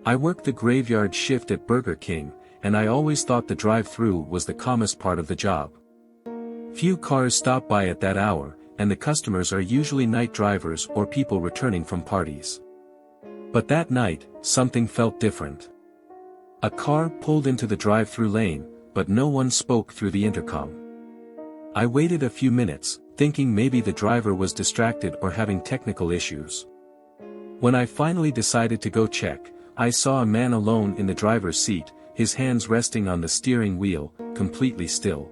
I worked the graveyard shift at Burger King, and I always thought the drive-thru was the calmest part of the job. Few cars stop by at that hour, and the customers are usually night drivers or people returning from parties. But that night, something felt different. A car pulled into the drive-thru lane, but no one spoke through the intercom. I waited a few minutes, thinking maybe the driver was distracted or having technical issues. When I finally decided to go check, I saw a man alone in the driver's seat, his hands resting on the steering wheel, completely still.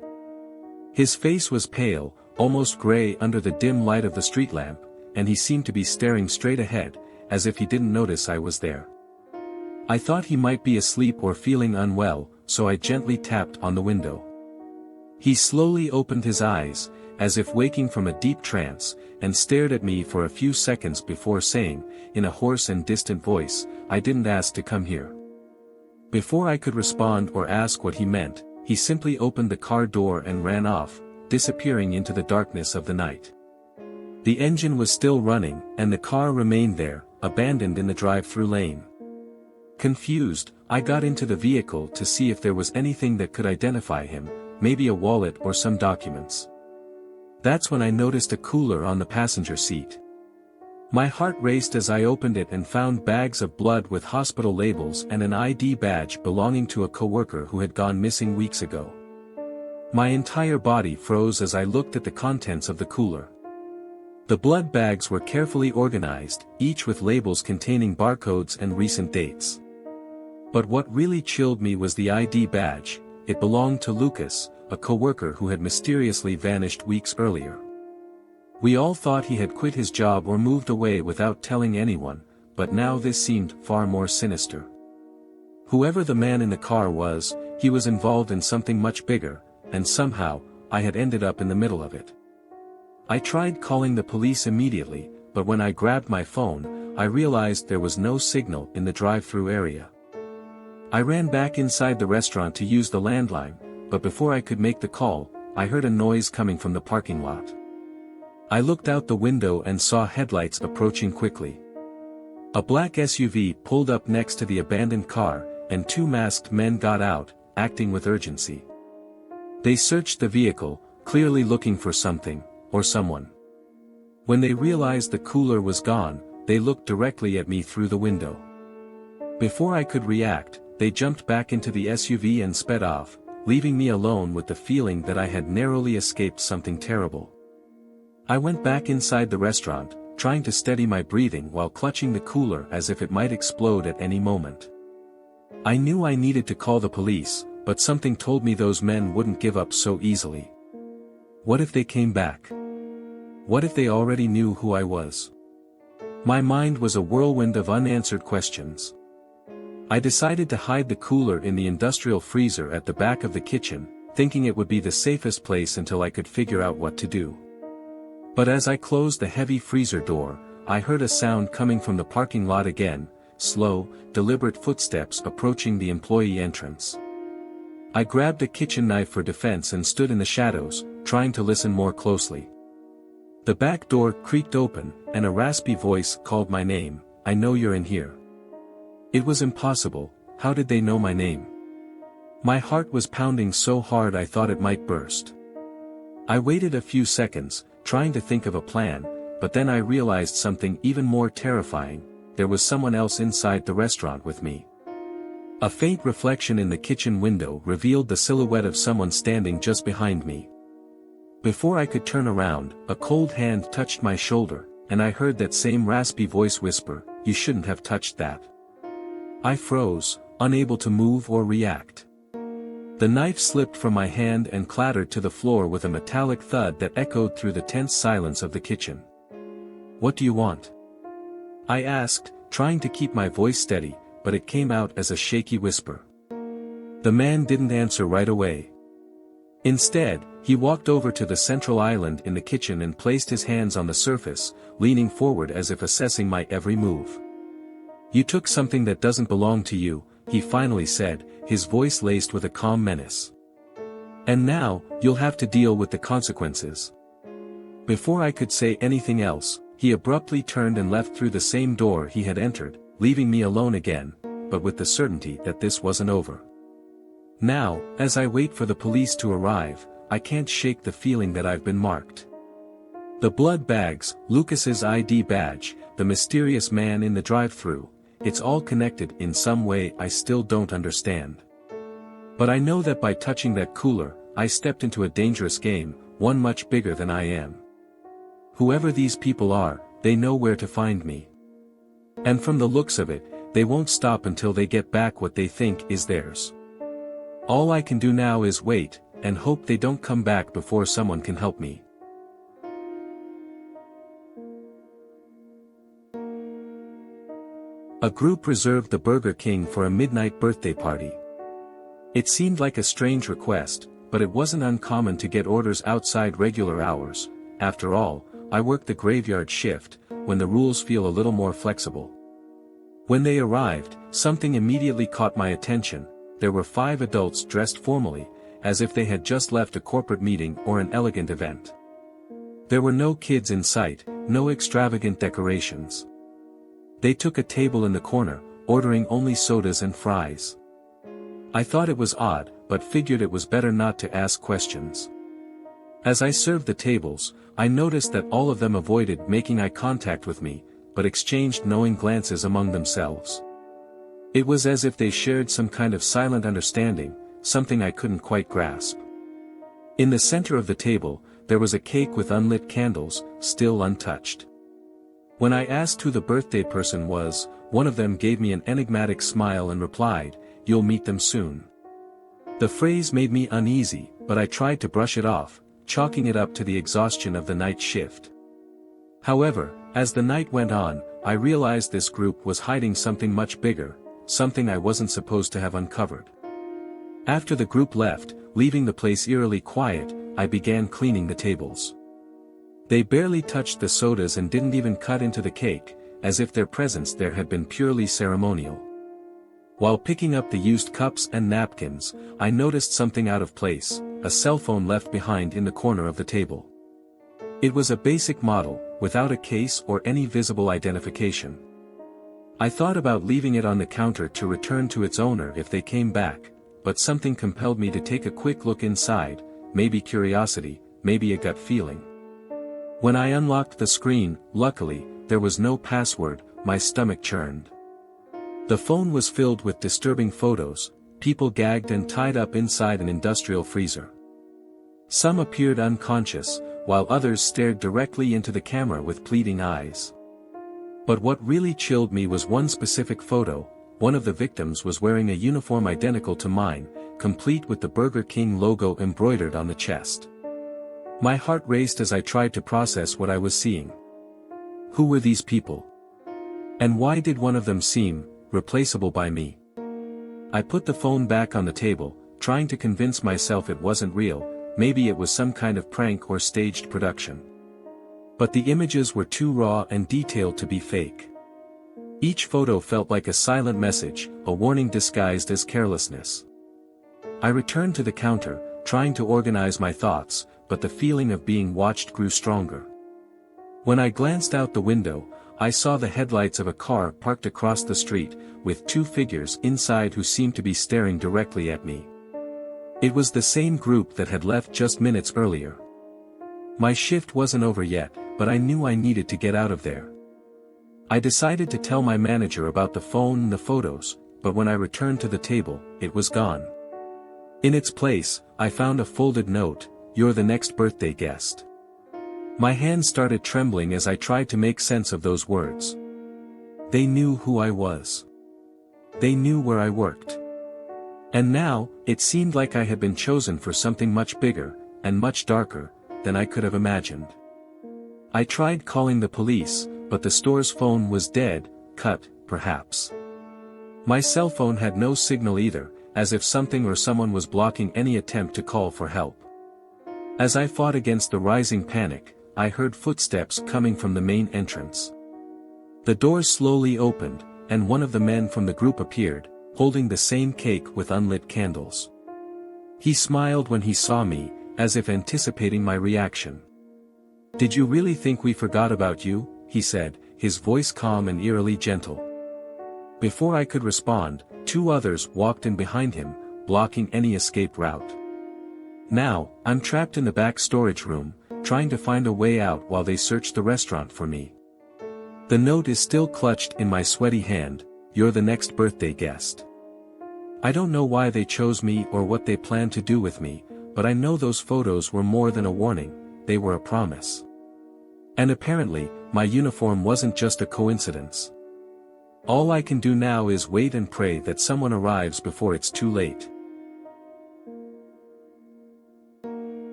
His face was pale, almost gray under the dim light of the street lamp, and he seemed to be staring straight ahead, as if he didn't notice I was there. I thought he might be asleep or feeling unwell, so I gently tapped on the window. He slowly opened his eyes, as if waking from a deep trance, and stared at me for a few seconds before saying, in a hoarse and distant voice, "I didn't ask to come here." Before I could respond or ask what he meant, he simply opened the car door and ran off, disappearing into the darkness of the night. The engine was still running, and the car remained there, abandoned in the drive-thru lane. Confused, I got into the vehicle to see if there was anything that could identify him, maybe a wallet or some documents. That's when I noticed a cooler on the passenger seat. My heart raced as I opened it and found bags of blood with hospital labels and an ID badge belonging to a coworker who had gone missing weeks ago. My entire body froze as I looked at the contents of the cooler. The blood bags were carefully organized, each with labels containing barcodes and recent dates. But what really chilled me was the ID badge. It belonged to Lucas, a coworker who had mysteriously vanished weeks earlier. We all thought he had quit his job or moved away without telling anyone, but now this seemed far more sinister. Whoever the man in the car was, he was involved in something much bigger, and somehow, I had ended up in the middle of it. I tried calling the police immediately, but when I grabbed my phone, I realized there was no signal in the drive-thru area. I ran back inside the restaurant to use the landline, but before I could make the call, I heard a noise coming from the parking lot. I looked out the window and saw headlights approaching quickly. A black SUV pulled up next to the abandoned car, and two masked men got out, acting with urgency. They searched the vehicle, clearly looking for something, or someone. When they realized the cooler was gone, they looked directly at me through the window. Before I could react, they jumped back into the SUV and sped off, leaving me alone with the feeling that I had narrowly escaped something terrible. I went back inside the restaurant, trying to steady my breathing while clutching the cooler as if it might explode at any moment. I knew I needed to call the police, but something told me those men wouldn't give up so easily. What if they came back? What if they already knew who I was? My mind was a whirlwind of unanswered questions. I decided to hide the cooler in the industrial freezer at the back of the kitchen, thinking it would be the safest place until I could figure out what to do. But as I closed the heavy freezer door, I heard a sound coming from the parking lot again, slow, deliberate footsteps approaching the employee entrance. I grabbed a kitchen knife for defense and stood in the shadows, trying to listen more closely. The back door creaked open, and a raspy voice called my name. "I know you're in here." It was impossible. How did they know my name? My heart was pounding so hard I thought it might burst. I waited a few seconds, trying to think of a plan, but then I realized something even more terrifying. There was someone else inside the restaurant with me. A faint reflection in the kitchen window revealed the silhouette of someone standing just behind me. Before I could turn around, a cold hand touched my shoulder, and I heard that same raspy voice whisper, "You shouldn't have touched that." I froze, unable to move or react. The knife slipped from my hand and clattered to the floor with a metallic thud that echoed through the tense silence of the kitchen. "What do you want?" I asked, trying to keep my voice steady, but it came out as a shaky whisper. The man didn't answer right away. Instead, he walked over to the central island in the kitchen and placed his hands on the surface, leaning forward as if assessing my every move. "You took something that doesn't belong to you," he finally said, his voice laced with a calm menace. "And now, you'll have to deal with the consequences." Before I could say anything else, he abruptly turned and left through the same door he had entered, leaving me alone again, but with the certainty that this wasn't over. Now, as I wait for the police to arrive, I can't shake the feeling that I've been marked. The blood bags, Lucas's ID badge, the mysterious man in the drive-thru, it's all connected in some way I still don't understand. But I know that by touching that cooler, I stepped into a dangerous game, one much bigger than I am. Whoever these people are, they know where to find me. And from the looks of it, they won't stop until they get back what they think is theirs. All I can do now is wait, and hope they don't come back before someone can help me. A group reserved the Burger King for a midnight birthday party. It seemed like a strange request, but it wasn't uncommon to get orders outside regular hours. After all, I work the graveyard shift, when the rules feel a little more flexible. When they arrived, something immediately caught my attention. There were 5 adults dressed formally, as if they had just left a corporate meeting or an elegant event. There were no kids in sight, no extravagant decorations. They took a table in the corner, ordering only sodas and fries. I thought it was odd, but figured it was better not to ask questions. As I served the tables, I noticed that all of them avoided making eye contact with me, but exchanged knowing glances among themselves. It was as if they shared some kind of silent understanding, something I couldn't quite grasp. In the center of the table, there was a cake with unlit candles, still untouched. When I asked who the birthday person was, one of them gave me an enigmatic smile and replied, "You'll meet them soon." The phrase made me uneasy, but I tried to brush it off, chalking it up to the exhaustion of the night shift. However, as the night went on, I realized this group was hiding something much bigger, something I wasn't supposed to have uncovered. After the group left, leaving the place eerily quiet, I began cleaning the tables. They barely touched the sodas and didn't even cut into the cake, as if their presence there had been purely ceremonial. While picking up the used cups and napkins, I noticed something out of place, a cell phone left behind in the corner of the table. It was a basic model, without a case or any visible identification. I thought about leaving it on the counter to return to its owner if they came back, but something compelled me to take a quick look inside, maybe curiosity, maybe a gut feeling. When I unlocked the screen, luckily, there was no password. My stomach churned. The phone was filled with disturbing photos, people gagged and tied up inside an industrial freezer. Some appeared unconscious, while others stared directly into the camera with pleading eyes. But what really chilled me was one specific photo. One of the victims was wearing a uniform identical to mine, complete with the Burger King logo embroidered on the chest. My heart raced as I tried to process what I was seeing. Who were these people? And why did one of them seem replaceable by me? I put the phone back on the table, trying to convince myself it wasn't real, maybe it was some kind of prank or staged production. But the images were too raw and detailed to be fake. Each photo felt like a silent message, a warning disguised as carelessness. I returned to the counter, trying to organize my thoughts, but the feeling of being watched grew stronger. When I glanced out the window, I saw the headlights of a car parked across the street, with 2 figures inside who seemed to be staring directly at me. It was the same group that had left just minutes earlier. My shift wasn't over yet, but I knew I needed to get out of there. I decided to tell my manager about the phone and the photos, but when I returned to the table, it was gone. In its place, I found a folded note, "You're the next birthday guest." My hands started trembling as I tried to make sense of those words. They knew who I was. They knew where I worked. And now, it seemed like I had been chosen for something much bigger, and much darker, than I could have imagined. I tried calling the police, but the store's phone was dead, cut, perhaps. My cell phone had no signal either, as if something or someone was blocking any attempt to call for help. As I fought against the rising panic, I heard footsteps coming from the main entrance. The door slowly opened, and one of the men from the group appeared, holding the same cake with unlit candles. He smiled when he saw me, as if anticipating my reaction. "Did you really think we forgot about you?" he said, his voice calm and eerily gentle. Before I could respond, two others walked in behind him, blocking any escape route. Now, I'm trapped in the back storage room, trying to find a way out while they search the restaurant for me. The note is still clutched in my sweaty hand, "You're the next birthday guest." I don't know why they chose me or what they planned to do with me, but I know those photos were more than a warning, they were a promise. And apparently, my uniform wasn't just a coincidence. All I can do now is wait and pray that someone arrives before it's too late.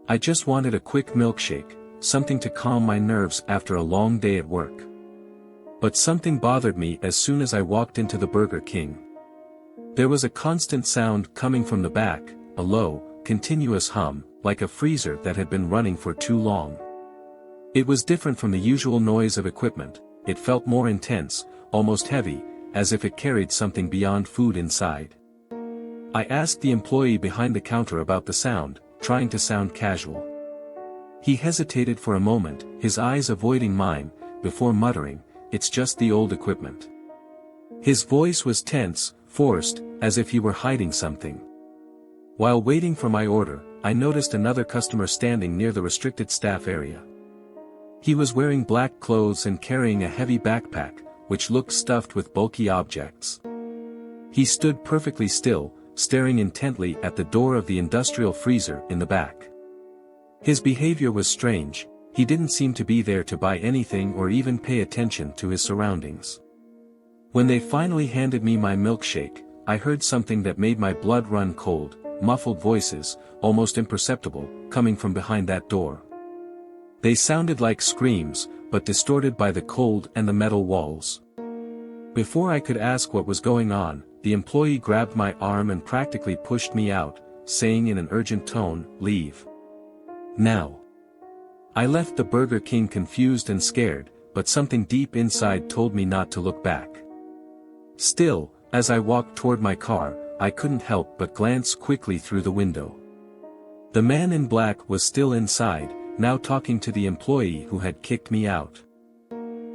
I just wanted a quick milkshake, something to calm my nerves after a long day at work. But something bothered me as soon as I walked into the Burger King. There was a constant sound coming from the back, a low, continuous hum, like a freezer that had been running for too long. It was different from the usual noise of equipment, it felt more intense, almost heavy, as if it carried something beyond food inside. I asked the employee behind the counter about the sound, trying to sound casual. He hesitated for a moment, his eyes avoiding mine, before muttering, "It's just the old equipment." His voice was tense, forced, as if he were hiding something. While waiting for my order, I noticed another customer standing near the restricted staff area. He was wearing black clothes and carrying a heavy backpack, which looked stuffed with bulky objects. He stood perfectly still, staring intently at the door of the industrial freezer in the back. His behavior was strange, he didn't seem to be there to buy anything or even pay attention to his surroundings. When they finally handed me my milkshake, I heard something that made my blood run cold, muffled voices, almost imperceptible, coming from behind that door. They sounded like screams, but distorted by the cold and the metal walls. Before I could ask what was going on, the employee grabbed my arm and practically pushed me out, saying in an urgent tone, "Leave now." I left the Burger King confused and scared, but something deep inside told me not to look back. Still, as I walked toward my car, I couldn't help but glance quickly through the window. The man in black was still inside, now talking to the employee who had kicked me out.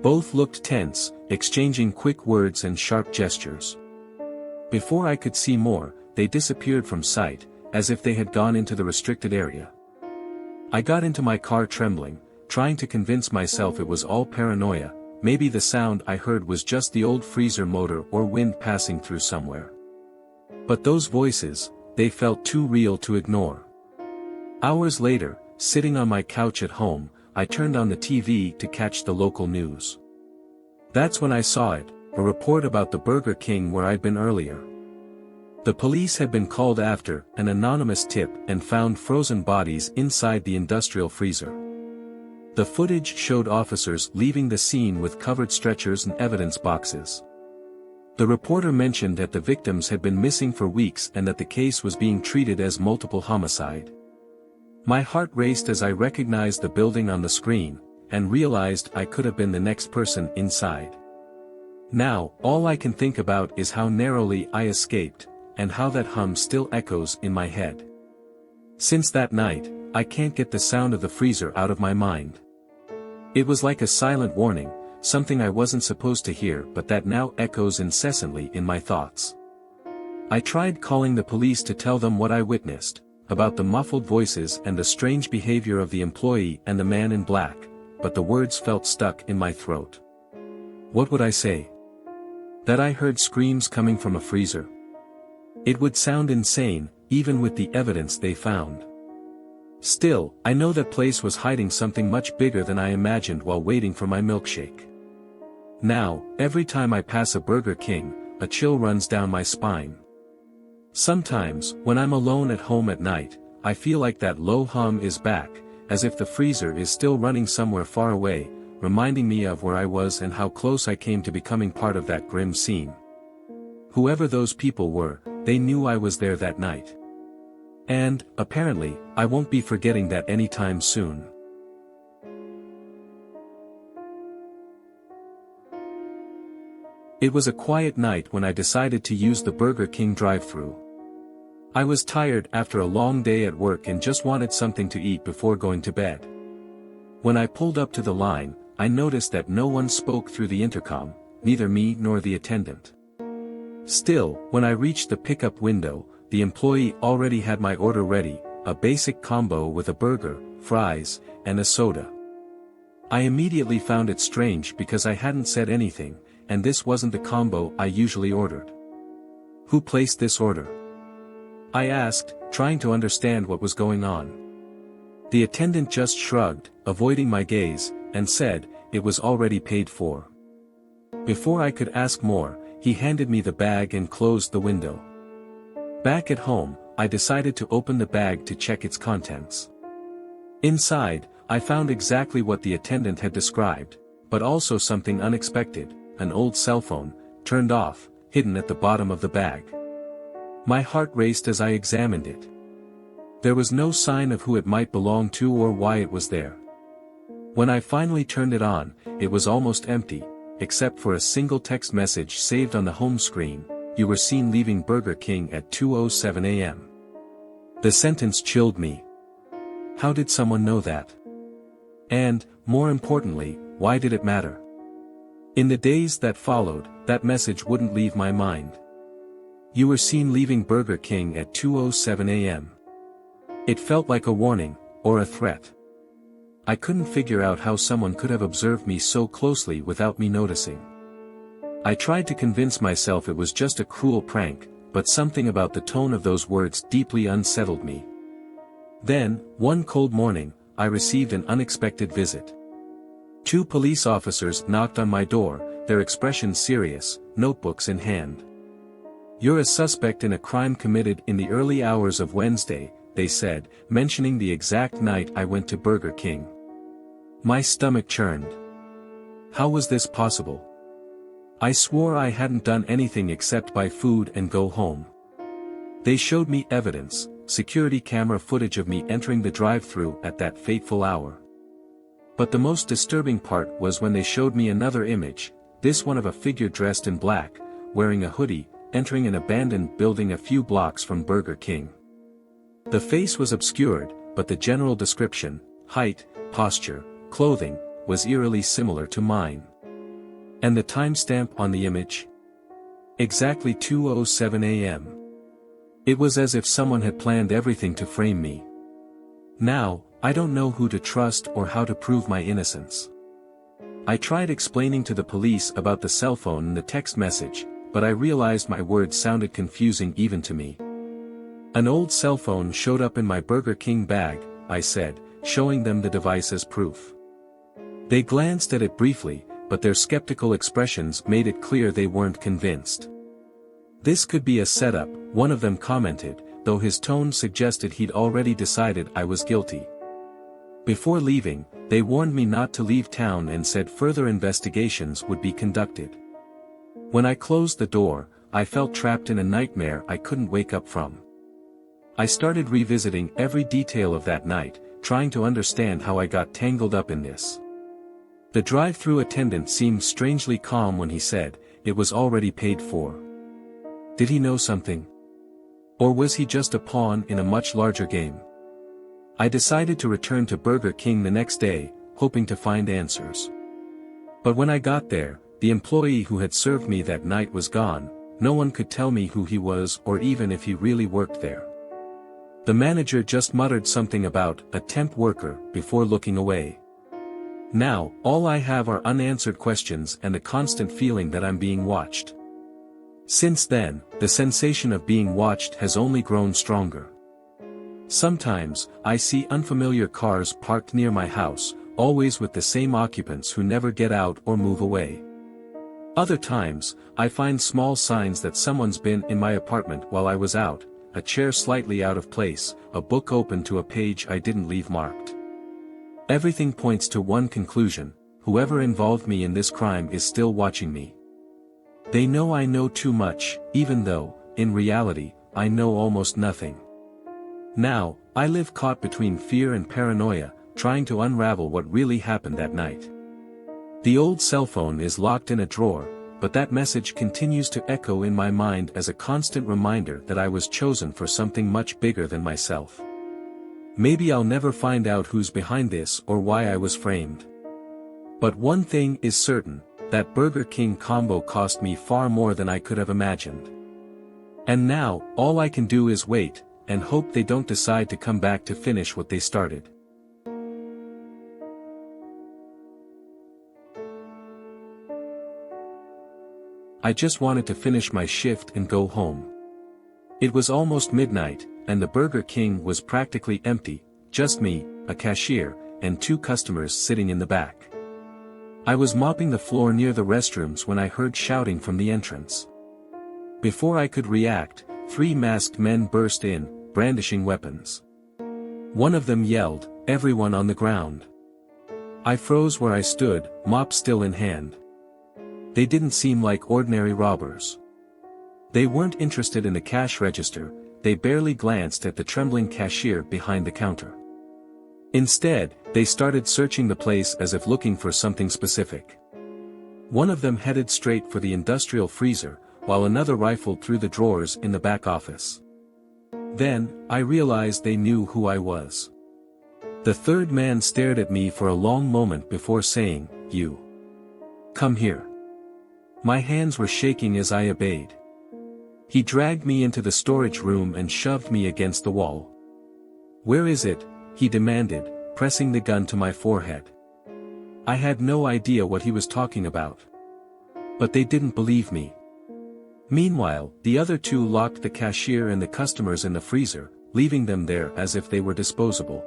Both looked tense, exchanging quick words and sharp gestures. Before I could see more, they disappeared from sight, as if they had gone into the restricted area. I got into my car trembling, trying to convince myself it was all paranoia, maybe the sound I heard was just the old freezer motor or wind passing through somewhere. But those voices, they felt too real to ignore. Hours later, sitting on my couch at home, I turned on the TV to catch the local news. That's when I saw it, a report about the Burger King where I'd been earlier. The police had been called after an anonymous tip and found frozen bodies inside the industrial freezer. The footage showed officers leaving the scene with covered stretchers and evidence boxes. The reporter mentioned that the victims had been missing for weeks and that the case was being treated as multiple homicide. My heart raced as I recognized the building on the screen, and realized I could have been the next person inside. Now, all I can think about is how narrowly I escaped, and how that hum still echoes in my head. Since that night, I can't get the sound of the freezer out of my mind. It was like a silent warning, something I wasn't supposed to hear but that now echoes incessantly in my thoughts. I tried calling the police to tell them what I witnessed, about the muffled voices and the strange behavior of the employee and the man in black, but the words felt stuck in my throat. What would I say? That I heard screams coming from a freezer? It would sound insane, even with the evidence they found. Still, I know that place was hiding something much bigger than I imagined while waiting for my milkshake. Now, every time I pass a Burger King, a chill runs down my spine. Sometimes, when I'm alone at home at night, I feel like that low hum is back, as if the freezer is still running somewhere far away, reminding me of where I was and how close I came to becoming part of that grim scene. Whoever those people were, they knew I was there that night. And, apparently, I won't be forgetting that anytime soon. It was a quiet night when I decided to use the Burger King drive-thru. I was tired after a long day at work and just wanted something to eat before going to bed. When I pulled up to the line, I noticed that no one spoke through the intercom, neither me nor the attendant. Still, when I reached the pickup window, the employee already had my order ready, a basic combo with a burger, fries, and a soda. I immediately found it strange because I hadn't said anything, and this wasn't the combo I usually ordered. "Who placed this order?" I asked, trying to understand what was going on. The attendant just shrugged, avoiding my gaze, and said, "It was already paid for." Before I could ask more, he handed me the bag and closed the window. Back at home, I decided to open the bag to check its contents. Inside, I found exactly what the attendant had described, but also something unexpected, an old cell phone, turned off, hidden at the bottom of the bag. My heart raced as I examined it. There was no sign of who it might belong to or why it was there. When I finally turned it on, it was almost empty, except for a single text message saved on the home screen: "You were seen leaving Burger King at 2:07 a.m. The sentence chilled me. How did someone know that? And, more importantly, why did it matter? In the days that followed, that message wouldn't leave my mind. "You were seen leaving Burger King at 2:07 a.m. It felt like a warning, or a threat. I couldn't figure out how someone could have observed me so closely without me noticing. I tried to convince myself it was just a cruel prank, but something about the tone of those words deeply unsettled me. Then, one cold morning, I received an unexpected visit. 2 police officers knocked on my door, their expressions serious, notebooks in hand. "You're a suspect in a crime committed in the early hours of Wednesday," they said, mentioning the exact night I went to Burger King. My stomach churned. How was this possible? I swore I hadn't done anything except buy food and go home. They showed me evidence, security camera footage of me entering the drive-thru at that fateful hour. But the most disturbing part was when they showed me another image, this one of a figure dressed in black, wearing a hoodie, entering an abandoned building a few blocks from Burger King. The face was obscured, but the general description, height, posture, clothing, was eerily similar to mine. And the timestamp on the image? Exactly 2:07 a.m. It was as if someone had planned everything to frame me. Now, I don't know who to trust or how to prove my innocence. I tried explaining to the police about the cell phone and the text message, but I realized my words sounded confusing even to me. "An old cell phone showed up in my Burger King bag," I said, showing them the device as proof. They glanced at it briefly, but their skeptical expressions made it clear they weren't convinced. "This could be a setup," one of them commented, though his tone suggested he'd already decided I was guilty. Before leaving, they warned me not to leave town and said further investigations would be conducted. When I closed the door, I felt trapped in a nightmare I couldn't wake up from. I started revisiting every detail of that night, trying to understand how I got tangled up in this. The drive-thru attendant seemed strangely calm when he said, "It was already paid for." Did he know something? Or was he just a pawn in a much larger game? I decided to return to Burger King the next day, hoping to find answers. But when I got there, the employee who had served me that night was gone. No one could tell me who he was or even if he really worked there. The manager just muttered something about a temp worker before looking away. Now, all I have are unanswered questions and the constant feeling that I'm being watched. Since then, the sensation of being watched has only grown stronger. Sometimes, I see unfamiliar cars parked near my house, always with the same occupants who never get out or move away. Other times, I find small signs that someone's been in my apartment while I was out, a chair slightly out of place, a book open to a page I didn't leave marked. Everything points to one conclusion: whoever involved me in this crime is still watching me. They know I know too much, even though, in reality, I know almost nothing. Now, I live caught between fear and paranoia, trying to unravel what really happened that night. The old cell phone is locked in a drawer, but that message continues to echo in my mind as a constant reminder that I was chosen for something much bigger than myself. Maybe I'll never find out who's behind this or why I was framed. But one thing is certain, that Burger King combo cost me far more than I could have imagined. And now, all I can do is wait, and hope they don't decide to come back to finish what they started. I just wanted to finish my shift and go home. It was almost midnight, and the Burger King was practically empty, just me, a cashier, and 2 customers sitting in the back. I was mopping the floor near the restrooms when I heard shouting from the entrance. Before I could react, 3 masked men burst in, brandishing weapons. One of them yelled, "Everyone on the ground." I froze where I stood, mop still in hand. They didn't seem like ordinary robbers. They weren't interested in the cash register, they barely glanced at the trembling cashier behind the counter. Instead, they started searching the place as if looking for something specific. One of them headed straight for the industrial freezer, while another rifled through the drawers in the back office. Then, I realized they knew who I was. The third man stared at me for a long moment before saying, "You. Come here." My hands were shaking as I obeyed. He dragged me into the storage room and shoved me against the wall. "Where is it?" he demanded, pressing the gun to my forehead. I had no idea what he was talking about. But they didn't believe me. Meanwhile, the other 2 locked the cashier and the customers in the freezer, leaving them there as if they were disposable.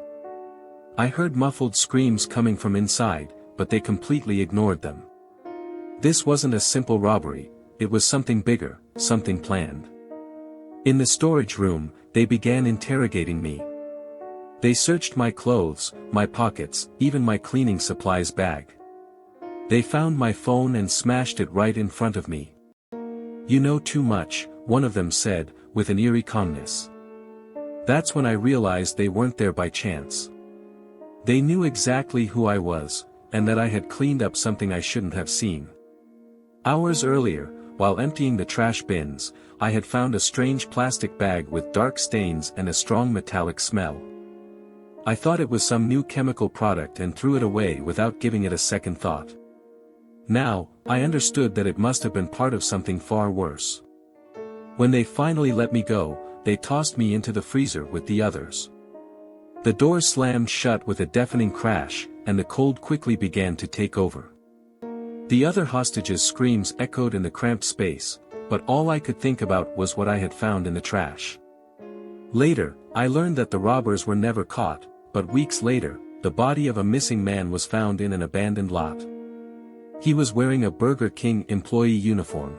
I heard muffled screams coming from inside, but they completely ignored them. This wasn't a simple robbery, it was something bigger, something planned. In the storage room, they began interrogating me. They searched my clothes, my pockets, even my cleaning supplies bag. They found my phone and smashed it right in front of me. "You know too much," one of them said, with an eerie calmness. That's when I realized they weren't there by chance. They knew exactly who I was, and that I had cleaned up something I shouldn't have seen. Hours earlier, while emptying the trash bins, I had found a strange plastic bag with dark stains and a strong metallic smell. I thought it was some new chemical product and threw it away without giving it a second thought. Now, I understood that it must have been part of something far worse. When they finally let me go, they tossed me into the freezer with the others. The door slammed shut with a deafening crash, and the cold quickly began to take over. The other hostages' screams echoed in the cramped space, but all I could think about was what I had found in the trash. Later, I learned that the robbers were never caught, but weeks later, the body of a missing man was found in an abandoned lot. He was wearing a Burger King employee uniform.